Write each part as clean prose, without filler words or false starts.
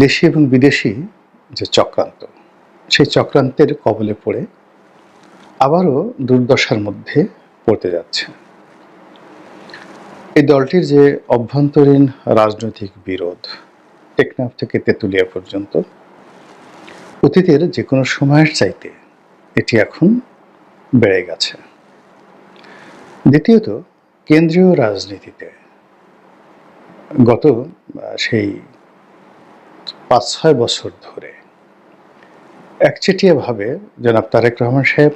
দেশি এবং বিদেশি যে চক্রান্ত, সেই চক্রান্তের কবলে পড়ে আবারও দুর্দশার মধ্যে পড়তে যাচ্ছে। এই দলটির যে অভ্যন্তরীণ রাজনৈতিক বিরোধ, টেকনাফ থেকে তেঁতুলিয়া পর্যন্ত, অতীতের যে কোনো সময়ের চাইতে এটি এখন বেড়ে গেছে। দ্বিতীয়ত, কেন্দ্রীয় রাজনীতিতে গত সেই ৫-৬ বছর ধরে একচেটিয়াভাবে জনাব তারেক রহমান সাহেব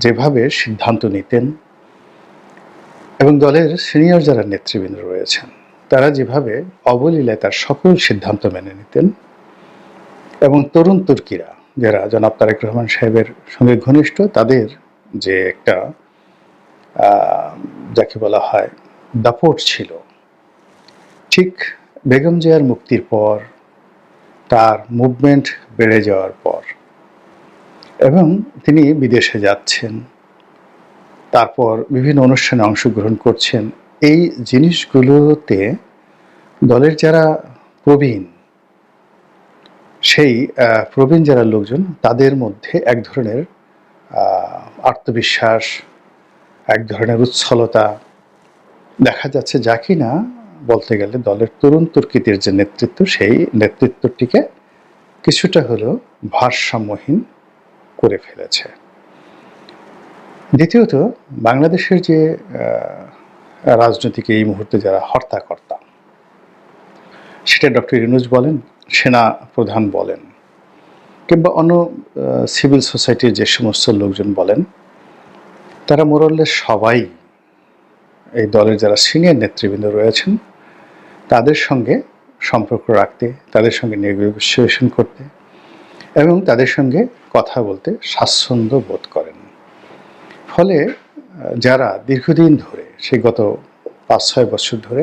যেভাবে সিদ্ধান্ত নিতেন এবং দলের সিনিয়র যারা নেতৃবৃন্দ রয়েছেন তারা যেভাবে অবলীলায় তার সকল সিদ্ধান্ত মেনে নিতেন এবং তরুণ তুর্কিরা যারা জনাব তারেক রহমান সাহেবের সঙ্গে ঘনিষ্ঠ, তাদের যে একটা যাকে বলা হয় দাপট ছিল, ঠিক বেগম জিয়ার মুক্তির পর, তার মুভমেন্ট বেড়ে যাওয়ার পর এবং তিনি বিদেশে যাচ্ছেন, তারপর বিভিন্ন অনুষ্ঠানে অংশগ্রহণ করছেন, এই জিনিসগুলোতে দলের যারা প্রবীণ, সেই প্রবীণ যারা লোকজন, তাদের মধ্যে এক ধরনের আত্মবিশ্বাস, এক ধরনের উচ্ছলতা দেখা যাচ্ছে, যা কিনা বলতে গেলে দলের তরুণ তুর্কিদের যে নেতৃত্ব, সেই নেতৃত্বটিকে কিছুটা হলেও ভারসাম্যহীন করে ফেলেছে। দ্বিতীয়ত, বাংলাদেশের যে রাজনীতিকে এই মুহূর্তে যারা হর্তাকর্তা, সেটা ডক্টর ইউনূস বলেন, সেনা প্রধান বলেন, কিংবা অন্য সিভিল সোসাইটির যে সমস্ত লোকজন বলেন, তারা মোরলেস সবাই এই দলের যারা সিনিয়র নেতৃবৃন্দ রয়েছেন তাদের সঙ্গে সম্পর্ক রাখতে, তাদের সঙ্গে নেগোসিয়েশন করতে এবং তাদের সঙ্গে কথা বলতে স্বাচ্ছন্দ্য বোধ করেন। ফলে যারা দীর্ঘদিন ধরে, সেই গত ৫-৬ বছর ধরে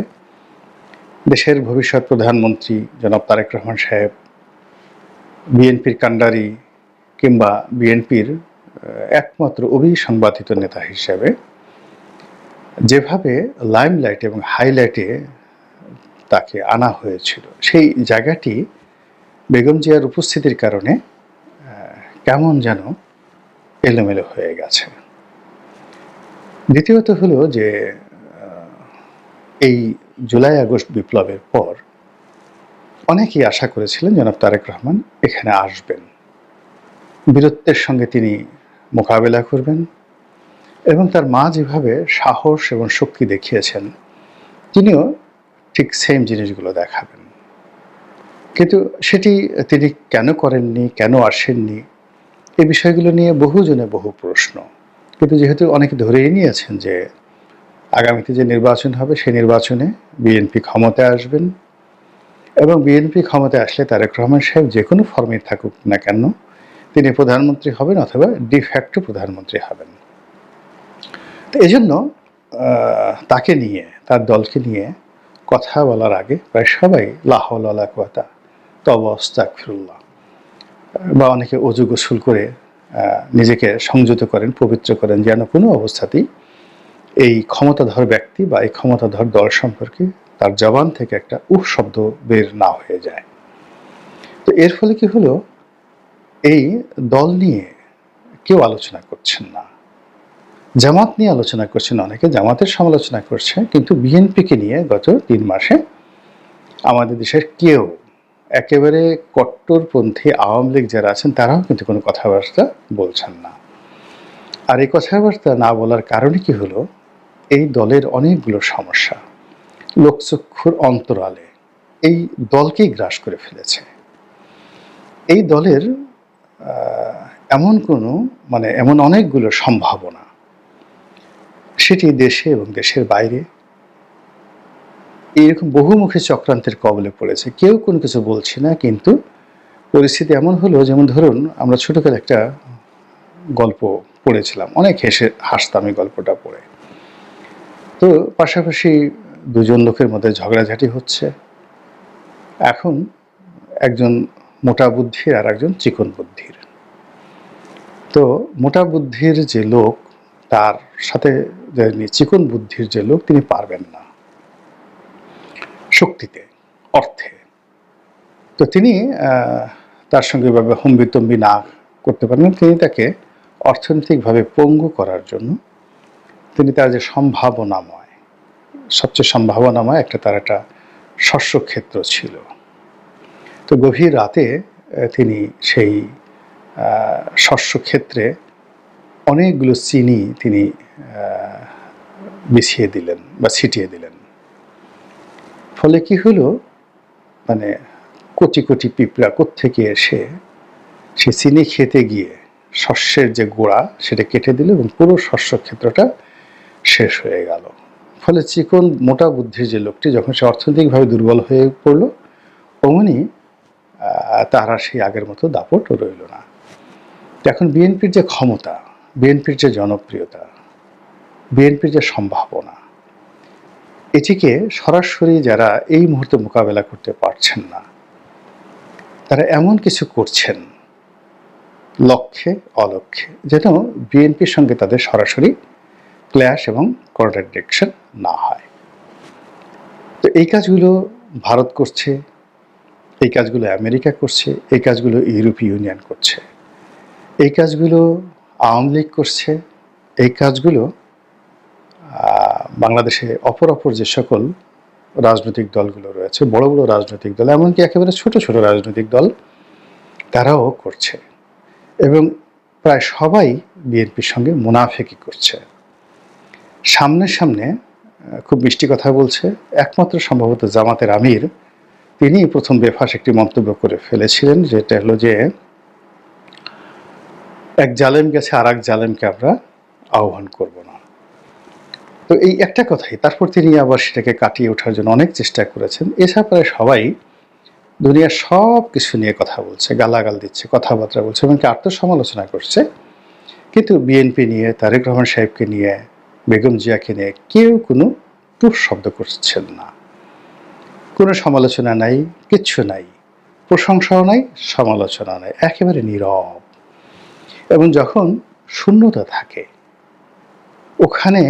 দেশের ভবিষ্যৎ প্রধানমন্ত্রী জনাব তারেক রহমান সাহেব, বিএনপির কাণ্ডারি কিংবা বিএনপির একমাত্র অবিসংবাদিত নেতা হিসেবে যেভাবে লাইমলাইট এবং হাইলাইটে তাকে আনা হয়েছিল, সেই জায়গাটি বেগম জিয়ার উপস্থিতির কারণে কেমন যেন এলোমেলো হয়ে গেছে। দ্বিতীয়ত হলো যে এই জুলাই আগস্ট বিপ্লবের পর অনেকেই আশা করেছিলেন জনাব তারেক রহমান এখানে আসবেন, বীরত্বের সঙ্গে তিনি মোকাবেলা করবেন এবং তার মা যেভাবে সাহস এবং শক্তি দেখিয়েছেন, তিনিও ঠিক সেম জিনিসগুলো দেখাবেন। কিন্তু সেটি তিনি কেন করেননি, কেন আসেননি, এই বিষয়গুলো নিয়ে বহুজনে বহু প্রশ্ন। কিন্তু যেহেতু অনেকে ধরেই নিয়েছেন যে আগামীতে যে নির্বাচন হবে, সেই নির্বাচনে বিএনপি ক্ষমতায় আসবেন এবং বিএনপি ক্ষমতায় আসলে তারেক রহমান সাহেব যে কোনো ফর্মে থাকুক না কেন, তিনি প্রধানমন্ত্রী হবেন অথবা ডিফ্যাক্টো প্রধানমন্ত্রী হবেন। তো এই জন্য তাকে নিয়ে, তার দলকে নিয়ে কথা বলার আগে প্রায় সবাই লা হাওলা ওয়ালা কুওয়াতা তওবা আস্তাগফিরুল্লাহ, বা অনেকে ওযু গোসল করে নিজেকে সংযত করেন, পবিত্র করেন, যেন কোনো অবস্থাতেই এই ক্ষমতাধর ব্যক্তি বা এই ক্ষমতাধর দল সম্পর্কে তার জবান থেকে একটা উহ শব্দ বের না হয়ে যায়। তো এর ফলে কি হলো, এই দল নিয়ে কেউ আলোচনা করছেন না। জামাত নিয়ে আলোচনা করছেন অনেকে, জামাতের সমালোচনা করছে, কিন্তু বিএনপিকে নিয়ে গত ৩ মাসে আমাদের দেশের কেউ, একেবারে কট্টরপন্থী আওয়ামী লীগ যারা আছেন তারাও কিন্তু কোনো কথাবার্তা বলছেন না। আর এই কথাবার্তা না বলার কারণে কি হলো, এই দলের অনেকগুলো সমস্যা লোকচক্ষুর অন্তরালে এই দলকেই গ্রাস করে ফেলেছে। এই দলের এমন অনেকগুলো সম্ভাবনা, সেটি দেশে এবং দেশের বাইরে এইরকম বহুমুখী চক্রান্তের কবলে পড়েছে। কেউ কোনো কিছু বলছে না, কিন্তু পরিস্থিতি এমন হলো, যেমন ধরুন আমরা ছোটকালে একটা গল্প পড়েছিলাম, অনেক হাসতাম এই গল্পটা পড়ে। তো পাশাপাশি দুজন লোকের মধ্যে ঝগড়াঝাটি হচ্ছে, এখন একজন মোটা বুদ্ধির আর একজন চিকন বুদ্ধির। তো মোটা বুদ্ধির যে লোক, তার সাথে চিকন বুদ্ধির যে লোক, তিনি পারবেন না শক্তিতে, অর্থে। তো তিনি তার সঙ্গে এভাবে হম্বিতম্বি না করতে পারেন। তিনি তাকে অর্থনৈতিকভাবে পঙ্গু করার জন্য তিনি তার যে সম্ভাবনাময়, সবচেয়ে সম্ভাবনাময় তার একটা শস্যক্ষেত্র ছিল। তো গভীর রাতে তিনি সেই শস্যক্ষেত্রে অনেকগুলো চিনি তিনি বিছিয়ে দিলেন বা ছিটিয়ে দিলেন। ফলে কি হলো, মানে কোটি কোটি পিঁপড়া কোত্থেকে এসে সে চিনি খেতে গিয়ে শস্যের যে গোড়া সেটা কেটে দিল এবং পুরো শস্যক্ষেত্রটা শেষ হয়ে গেল। ফলে চিকন মোটা বুদ্ধির যে লোকটি যখন সে অর্থনৈতিকভাবে দুর্বল হয়ে পড়ল, অমনি তার আর সেই আগের মতো দাপট রইল না। এখন বিএনপির যে ক্ষমতা, বিএনপির যে জনপ্রিয়তা, বিএনপির যে সম্ভাবনা, এটিকে সরাসরি যারা এই মুহূর্তে মোকাবেলা করতে পারছেন না, তারা এমন কিছু করছেন লক্ষ্যে অলক্ষ্যে যেন বিএনপির সঙ্গে তাদের সরাসরি ক্ল্যাশ এবং কন্ট্রাডিকশন না হয়। তো এই কাজগুলো ভারত করছে, এই কাজগুলো আমেরিকা করছে, এই কাজগুলো ইউরোপীয় ইউনিয়ন করছে, এই কাজগুলো আওয়ামী লীগ করছে, এই কাজগুলো বাংলাদেশে অপর যে সকল রাজনৈতিক দলগুলো রয়েছে, বড় বড় রাজনৈতিক দল, এমনকি একেবারে ছোট ছোট রাজনৈতিক দল, তারাও করছে। এবং প্রায় সবাই বিএনপির সঙ্গে মুনাফেকি করছে। সামনে খুব মিষ্টি কথা বলছে। একমাত্র সম্ভবত জামাতের আমির, তিনি প্রথম বেফাস একটি মন্তব্য করে ফেলেছিলেন, যেটা হলো যে এক জালেম গেছে আর এক জালেমকে আমরা আহ্বান করব না। তো এই একটা কথাই, তারপর তিনি আবার সেটাকে কাটিয়ে ওঠার জন্য অনেক চেষ্টা করেছেন। এছাড়া প্রায় সবাই দুনিয়ার সব কিছু নিয়ে কথা বলছে, গালাগাল দিচ্ছে, কথাবার্তা বলছে, এমনকি আত্মসমালোচনা করছে। কিন্তু বিএনপি নিয়ে, তারেক রহমান সাহেবকে নিয়ে, বেগম জিয়াকে নিয়ে কেউ কোনো টুপ শব্দ করছেন না। কোনো সমালোচনা নাই, কিচ্ছু নাই, প্রশংসাও নাই, সমালোচনা নাই, একেবারে নীরব। এবং যখন শূন্যতা থাকে, ওখানে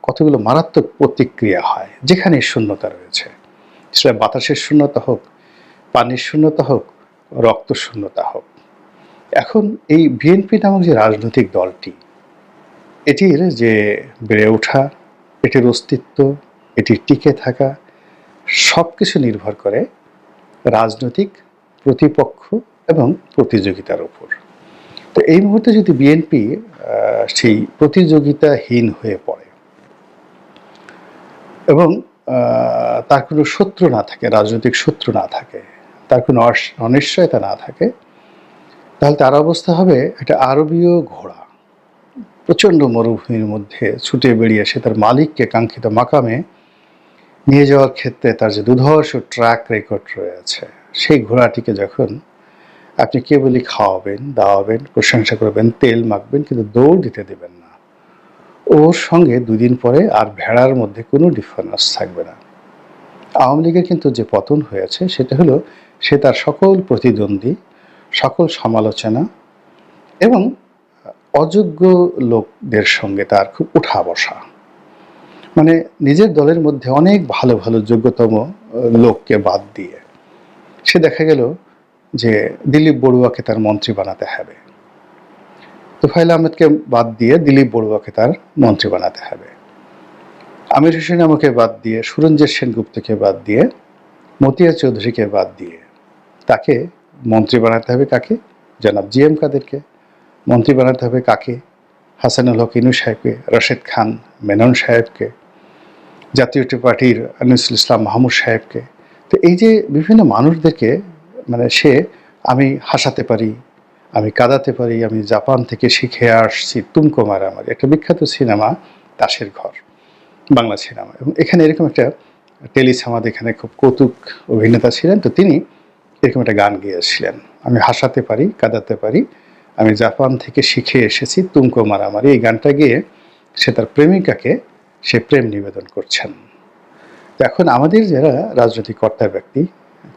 কতগুলো মারাত্মক প্রতিক্রিয়া হয়। যেখানে শূন্যতা রয়েছে, সেটা বাতাসের শূন্যতা হোক, পানির শূন্যতা হোক, রক্ত শূন্যতা হোক। এখন এই বিএনপি নামক যে রাজনৈতিক দলটি, এটির যে বেড়ে ওঠা, এটির অস্তিত্ব, এটির টিকে থাকা, সব কিছু নির্ভর করে রাজনৈতিক প্রতিপক্ষ এবং প্রতিযোগিতার উপর। তো এই মুহূর্তে যদি বিএনপি সেই প্রতিযোগিতাহীন হয়ে পড়ে এবং তার কোনো শত্রু না থাকে, রাজনৈতিক শত্রু না থাকে, তার কোনো অনিশ্চয়তা না থাকে, তাহলে তার অবস্থা হবে একটা আরবীয় ঘোড়া প্রচণ্ড মরুভূমির মধ্যে ছুটে বেরিয়ে সে তার মালিককে কাঙ্ক্ষিত মাকামে নিয়ে যাওয়ার ক্ষেত্রে তার যে দুর্ধর্ষ ট্র্যাক রেকর্ড রয়েছে, সেই ঘোড়াটিকে যখন আপনি কেবলই খাওয়াবেন, দাওয়াবেন, প্রশংসা করবেন, তেল মাখবেন, কিন্তু দৌড় দিতে দেবেন না, ওর সঙ্গে দুদিন পরে আর ভেড়ার মধ্যে কোনো ডিফারেন্স থাকবে না। আওয়ামী লীগের কিন্তু যে পতন হয়েছে সেটা হলো সে তার সকল প্রতিদ্বন্দ্বী, সকল সমালোচনা এবং অযোগ্য লোকদের সঙ্গে তার খুব উঠা বসা, মানে নিজের দলের মধ্যে অনেক ভালো ভালো যোগ্যতম লোককে বাদ দিয়ে সে দেখা গেল যে দিলীপ বড়ুয়াকে তার মন্ত্রী বানাতে হবে, তোফায়েল আহমেদকে বাদ দিয়ে দিলীপ বড়ুয়াকে তার মন্ত্রী বানাতে হবে, আমির হোসেন আমাকে বাদ দিয়ে, সুরঞ্জিত সেনগুপ্তকে বাদ দিয়ে, মতিয়া চৌধুরীকে বাদ দিয়ে তাকে মন্ত্রী বানাতে হবে কাকে? জনাব জিএম কাদেরকে। মন্ত্রী বানাতে হবে কাকে? হাসানুল হক ইনু সাহেবকে, রশেদ খান মেনন সাহেবকে, জাতীয় পার্টির আনিসুল ইসলাম মাহমুদ সাহেবকে। তো এই যে বিভিন্ন মানুষদেরকে, মানে সে আমি হাসাতে পারি, আমি কাঁদাতে পারি, আমি জাপান থেকে শিখে আসছি তুমকো মারামারি, একটা বিখ্যাত সিনেমা তাসের ঘর, বাংলা সিনেমা। এবং এখানে এরকম একটা টেলিসামাদ, এখানে খুব কৌতুক অভিনেতা ছিলেন, তো তিনি এরকম একটা গান গেয়েছিলেন, আমি হাসাতে পারি, কাঁদাতে পারি, আমি জাপান থেকে শিখে এসেছি তুমকো মারামারি। এই গানটা গিয়ে সে তার প্রেমিকাকে সে প্রেম নিবেদন করছেন। তো এখন আমাদের যারা রাজনৈতিক কর্তা ব্যক্তি,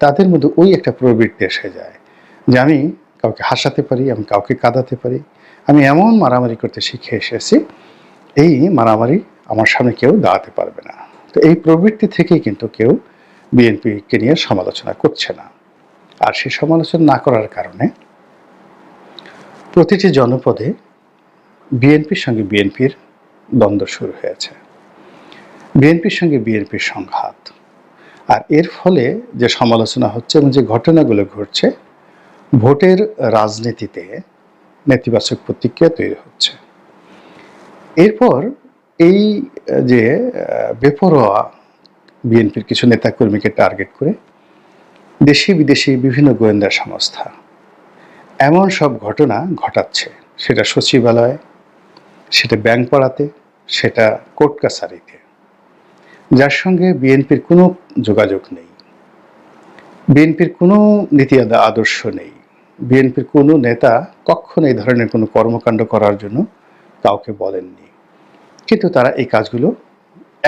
তাদের মধ্যে ওই একটা প্রবৃত্তি এসে যায় যে আমি কাউকে হাসাতে পারি, আমি কাউকে কাঁদাতে পারি, আমি এমন মারামারি করতে শিখে এসেছি, এই মারামারি আমার সামনে কেউ দাঁড়াতে পারবে না। তো এই প্রবৃত্তি থেকেই কিন্তু কেউ বিএনপিকে নিয়ে সমালোচনা করছে না। আর সেই সমালোচনা না করার কারণে প্রতিটি জনপদে বিএনপির সঙ্গে বিএনপির দ্বন্দ্ব শুরু হয়েছে, বিএনপির সঙ্গে বিএনপির সংঘাত। আর এর ফলে যে সমালোচনা হচ্ছে এবং যে ঘটনাগুলো ঘটছে, ভোটের রাজনীতিতে নেতিবাচক প্রতিক্রিয়া তৈরি হচ্ছে। এরপর এই যে বেপরোয়া বিএনপির কিছু নেতাকর্মীকে টার্গেট করে দেশি বিদেশি বিভিন্ন গোয়েন্দা সংস্থা এমন সব ঘটনা ঘটাচ্ছে, সেটা সচিবালয়, সেটা ব্যাংক পাড়াতে, সেটা কোর্ট কাছারিতে, যার সঙ্গে বিএনপির কোনো যোগাযোগ নেই, বিএনপির কোনো নীতি আদর্শ নেই, বিএনপির কোনো নেতা কখনো এই ধরনের কোনো কর্মকাণ্ড করার জন্য কাউকে বলেননি, কিন্তু তারা এই কাজগুলো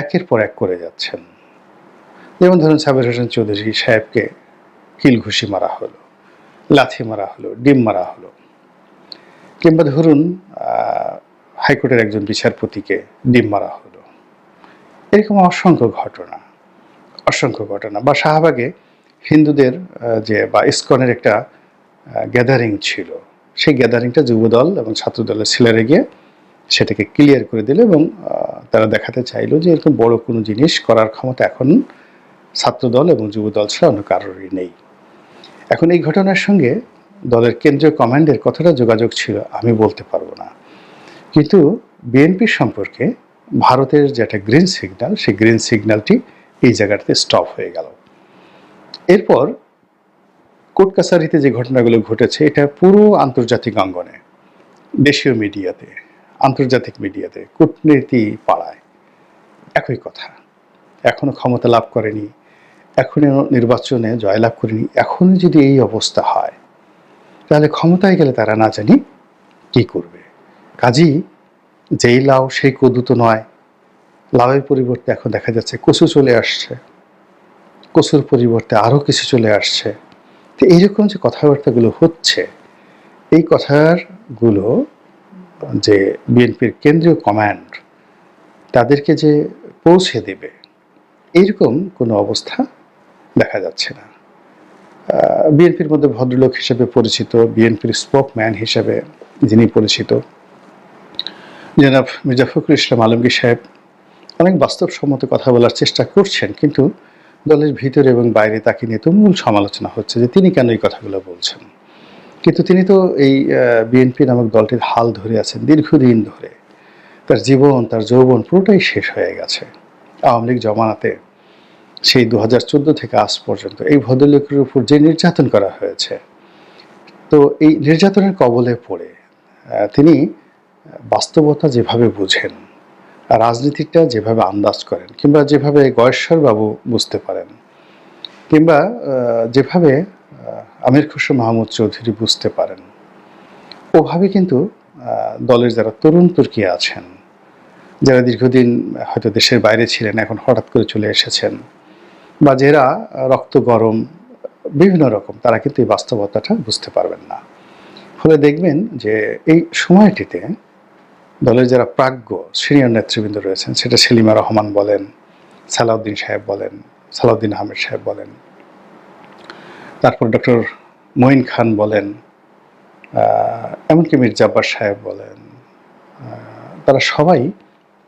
একের পর এক করে যাচ্ছেন। যেমন ধরুন সাবের হোসেন চৌধুরী সাহেবকে কিল ঘুষি মারা হলো, লাথি মারা হলো, ডিম মারা হলো, কিংবা ধরুন হাইকোর্টের একজন বিচারপতিকে ডিম মারা হলো। এরকম অসংখ্য ঘটনা। বা শাহবাগে হিন্দুদের যে বা ইসকনের একটা গ্যাদারিং ছিল, সেই গ্যাদারিংটা যুবদল এবং ছাত্রদলের ছেলেরা গিয়ে সেটাকে ক্লিয়ার করে দিল এবং তারা দেখাতে চাইলো যে এরকম বড় কোনো জিনিস করার ক্ষমতা এখন ছাত্রদল এবং যুবদল ছাড়া অন্য কারোরই নেই। এখন এই ঘটনার সঙ্গে দলের কেন্দ্রীয় কমান্ডের কতটা যোগাযোগ ছিল আমি বলতে পারবো না, কিন্তু বিএনপির সম্পর্কে ভারতের যে একটা গ্রিন সিগন্যাল, সেই গ্রিন সিগন্যালটি এই জায়গাটাতে স্টপ হয়ে গেল। এরপর কোর্ট কাছারিতে যে ঘটনাগুলো ঘটেছে, এটা পুরো আন্তর্জাতিক অঙ্গনে, দেশীয় মিডিয়াতে, আন্তর্জাতিক মিডিয়াতে, কূটনীতি পাড়ায় একই কথা। এখনো ক্ষমতা লাভ করেনি, এখনো নির্বাচনে জয়লাভ করেনি, এখনো যদি এই অবস্থা হয় তাহলে ক্ষমতায় গেলে তারা না জানি কি করবে। কাজী যেই লাউ সেই কদু তো নয়, লাউয়ের পরিবর্তে এখন দেখা যাচ্ছে কচু চলে আসছে, কচুর পরিবর্তে আরও কিছু চলে আসছে। তো এইরকম যে কথাবার্তাগুলো হচ্ছে, এই কথাগুলো যে বিএনপির কেন্দ্রীয় কমান্ড তাদেরকে যে পৌঁছে দেবে, এইরকম কোনো অবস্থা দেখা যাচ্ছে না। বিএনপির মধ্যে ভদ্রলোক হিসেবে পরিচিত, বিএনপির স্পোকম্যান হিসেবে যিনি পরিচিত জনাব মির্জা ফখরুল ইসলাম আলমগীর সাহেব অনেক বাস্তবসম্মত কথা বলার চেষ্টা করছেন, কিন্তু দলের ভিতরে এবং বাইরে তাকে নিয়ে তুমুল সমালোচনা হচ্ছে যে তিনি কেন এই কথাগুলো বলছেন। কিন্তু তিনি তো এই বিএনপি নামক দলটির হাল ধরে আছেন দীর্ঘদিন ধরে, তার জীবন, তার যৌবন পুরোটাই শেষ হয়ে গেছে আওয়ামী লীগ জমানাতে। সেই 2014 থেকে আজ পর্যন্ত এই ভদ্রলোকের উপর যে নির্যাতন করা হয়েছে, তো এই নির্যাতনের কবলে পড়ে তিনি বাস্তবতা যেভাবে বুঝেন, রাজনীতিটা যেভাবে আন্দাজ করেন, কিংবা যেভাবে গয়েশ্বরবাবু বুঝতে পারেন, কিংবা যেভাবে আমির খসরু মাহমুদ চৌধুরী বুঝতে পারেন, ওভাবে কিন্তু দলের যারা তরুণ তুর্কি আছেন, যারা দীর্ঘদিন হয়তো দেশের বাইরে ছিলেন, এখন হঠাৎ করে চলে এসেছেন, বা যারা রক্ত গরম বিভিন্ন রকম, তারা কিন্তু এই বাস্তবতাটা বুঝতে পারবেন না। ফলে দেখবেন যে এই সময়টিতে দলের যারা প্রাজ্ঞ সিনিয়র নেতৃবৃন্দ রয়েছেন, সেটা সেলিমা রহমান বলেন, সালাউদ্দিন সাহেব বলেন, সালাউদ্দিন আহমেদ সাহেব বলেন, তারপর ডক্টর মঈন খান বলেন, এমনকি মীর জাব্বার সাহেব বলেন, তারা সবাই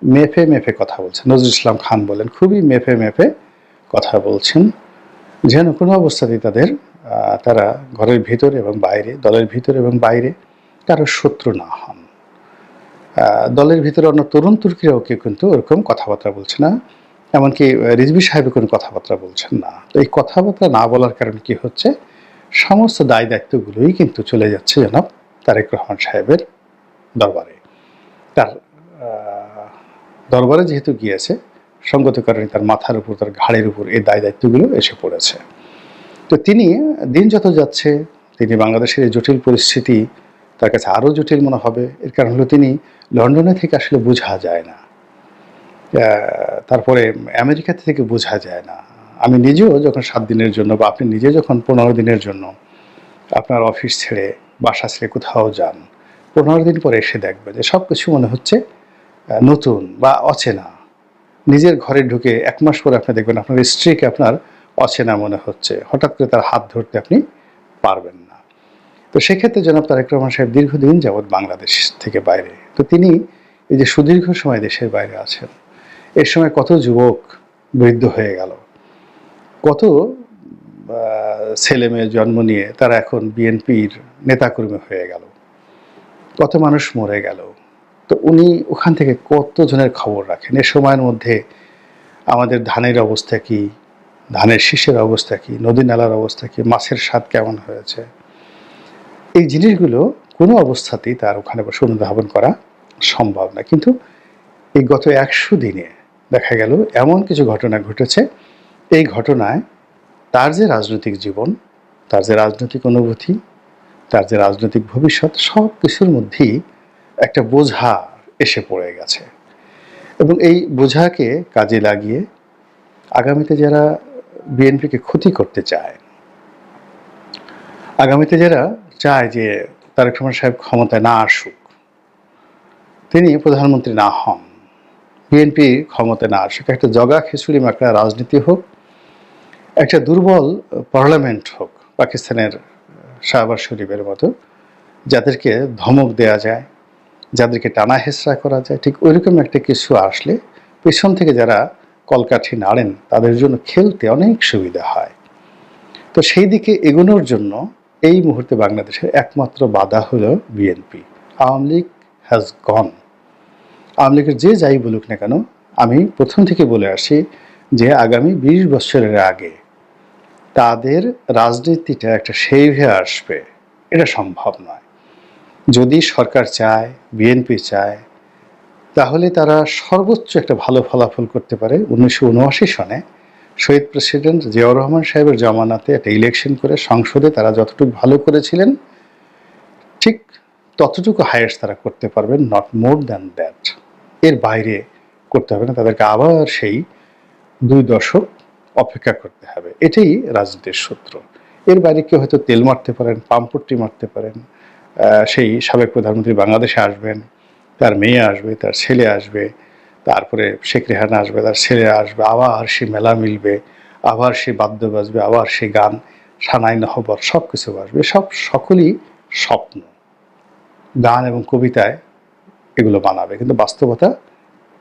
মেপে কথা বলছেন। নজরুল ইসলাম খান বলেন, খুবই মেপে কথা বলছেন, যেন কোনো অবস্থাতেই তারা ঘরের ভিতরে এবং বাইরে, দলের ভিতরে এবং বাইরে কারো শত্রু না হন। দলের ভিতরে অন্য তরুণ তুর্কিরাও কেউ কিন্তু ওরকম কথাবার্তা বলছে না, এমনকি রিজভী সাহেব কোনো কথাবার্তা বলছেন না। তো এই কথাবার্তা না বলার কারণে কি হচ্ছে, সমস্ত দায় দায়িত্বগুলোই কিন্তু চলে যাচ্ছে জনাব তারেক রহমান সাহেবের দরবারে। তার দরবারে যেহেতু গিয়েছে, সঙ্গত কারণে তার মাথার উপর, তার ঘাড়ের উপর এই দায় দায়িত্বগুলো এসে পড়েছে। তো তিনি দিন যত যাচ্ছে, তিনি বাংলাদেশের এই জটিল পরিস্থিতি তার কাছে আরও জটিল মনে হবে। এর কারণ হলো তিনি লন্ডনে থেকে আসলে বোঝা যায় না, তারপরে আমেরিকা থেকে বোঝা যায় না। আমি নিজেও যখন 7 দিনের জন্য, বা আপনি নিজে যখন 15 দিনের জন্য আপনার অফিস ছেড়ে, বাসা ছেড়ে কোথাও যান, 15 দিন পরে এসে দেখবে যে সব কিছু মনে হচ্ছে নতুন বা অচেনা। নিজের ঘরে ঢুকে 1 মাস পরে আপনি দেখবেন আপনার স্ত্রীকে আপনার অচেনা মনে হচ্ছে, হঠাৎ করে তার হাত ধরতে আপনি পারবেন না। তো সেক্ষেত্রে জনাব তারেক রহমান সাহেব দীর্ঘদিন যাবৎ বাংলাদেশ থেকে বাইরে, তো তিনি এই যে সুদীর্ঘ সময় দেশের বাইরে আছেন, এর সময় কত যুবক বৃদ্ধ হয়ে গেল, কত ছেলে মেয়ে জন্ম নিয়ে তারা এখন বিএনপির নেতাকর্মী হয়ে গেল, কত মানুষ মরে গেল। তো উনি ওখান থেকে কতজনের খবর রাখেন। এ সময়ের মধ্যে আমাদের ধানের অবস্থা কি, ধানের শীষের অবস্থা কি, নদী নালার অবস্থা কি, মাছের স্বাদ কেমন হয়েছে, এই জিনিসগুলো কোনো অবস্থাতেই তার ওখানে বসে অনুধাবন করা সম্ভব না। কিন্তু এই গত 100 দিনে দেখা গেল এমন কিছু ঘটনা ঘটেছে, এই ঘটনায় তার যে রাজনৈতিক জীবন, তার যে রাজনৈতিক অনুভূতি, তার যে রাজনৈতিক ভবিষ্যৎ, সব কিছুর মধ্যেই একটা বোঝা এসে পড়ে গেছে। এবং এই বোঝাকে কাজে লাগিয়ে আগামীতে যারা বিএনপিকে ক্ষতি করতে চায়, আগামীতে যারা চায় যে তারেক রহমান সাহেব ক্ষমতায় না আসুক, তিনি প্রধানমন্ত্রী না হন, বিএনপি ক্ষমতায় না আসুক, একটা জগা খিচুড়ি মার্কা রাজনীতি হোক, একটা দুর্বল পার্লামেন্ট হোক, পাকিস্তানের শাহবাজ শরীফের মতো, যাদেরকে ধমক দেয়া যায়, যাদেরকে টানা হেঁচড়া করা যায়, ঠিক ওইরকম একটা কিছু আসলে পেছন থেকে যারা কলকাঠি নাড়েন তাদের জন্য খেলতে অনেক সুবিধা হয়। তো সেই দিকে এগোনোর জন্য এই মুহূর্তে বাংলাদেশের একমাত্র বাধা হলো BNP. Awami League has gone. Awami লীগের যে যাই বলুক না কেন, আমি প্রথম থেকে বলে আসি যে আগামী 20 বছরের আগে তাদের রাজনীতিটা একটা সেইভে আসবে, এটা সম্ভব নয়। যদি সরকার চায়, বিএনপি চায়, তাহলে তারা সর্বোচ্চ একটা ভালো ফলাফল করতে পারে। 1979 সনে শহীদ প্রেসিডেন্ট জিয়াউর রহমান সাহেবের জামানাতে একটা ইলেকশন করে সংসদে তারা যতটুকু ভালো করেছিলেন, ঠিক ততটুকু হায়েস্ট তারা করতে পারবেন, নট মোর দ্যান দ্যাট। এর বাইরে করতে হবে না, তাদেরকে আবার সেই 2 দশক অপেক্ষা করতে হবে। এটাই রাজনীতির সূত্র। এর বাইরে কেউ হয়তো তেল মারতে পারেন, পাম্পট্টি মারতে পারেন, সেই সাবেক প্রধানমন্ত্রী বাংলাদেশে আসবেন, তার মেয়ে আসবে, তার ছেলে আসবে, তারপরে শেখ রেহানা আসবে, তার ছেলে আসবে, আবার সে মেলা মিলবে, আবার সে বাদ্য বাজবে, আবার সে গান, সানাই নহবর সব কিছু বাজবে। সকলই স্বপ্ন, গান এবং কবিতায় এগুলো বানাবে, কিন্তু বাস্তবতা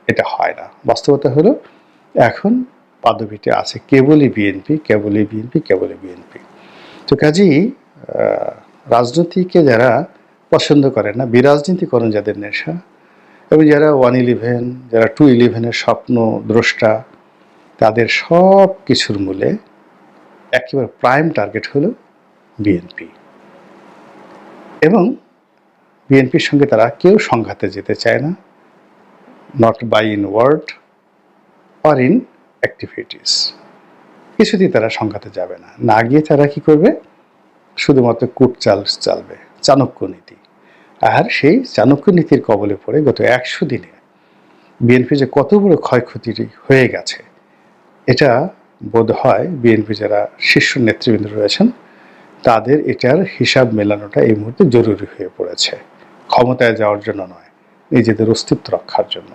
এটা হয় না। বাস্তবতা হলো এখন পাদবীতে আছে কেবলই বিএনপি, কেবলই বিএনপি, কেবলই বিএনপি। তো কাজেই রাজনীতিকে যারা পছন্দ করেন না, বিরাজনীতিকরণ যাদের নেশা, এবং যারা 111, যারা 211-এর স্বপ্ন দ্রষ্টা, তাদের সব কিছুর মূলে একেবারে প্রাইম টার্গেট হলো বিএনপি। এবং বিএনপির সঙ্গে তারা কেউ সংঘাতে যেতে চায় না, not by in word or in activities. কিছুতেই তারা সংঘাতে যাবে না। না গিয়ে তারা কি করবে? শুধুমাত্র কূটচাল চালবে, চাণক্য নীতি। আর সেই চাণক্য নীতির কবলে পড়ে গত 100 দিনে বিএনপি যে কত বড় ক্ষয়ক্ষতি হয়ে গেছে, এটা বোধ হয় বিএনপি যারা শীর্ষ নেতৃবৃন্দ রয়েছেন তাদের এটার হিসাব মেলানোটা এই মুহূর্তে জরুরি হয়ে পড়েছে। ক্ষমতায় যাওয়ার জন্য নয়, নিজেদের অস্তিত্ব রক্ষার জন্য।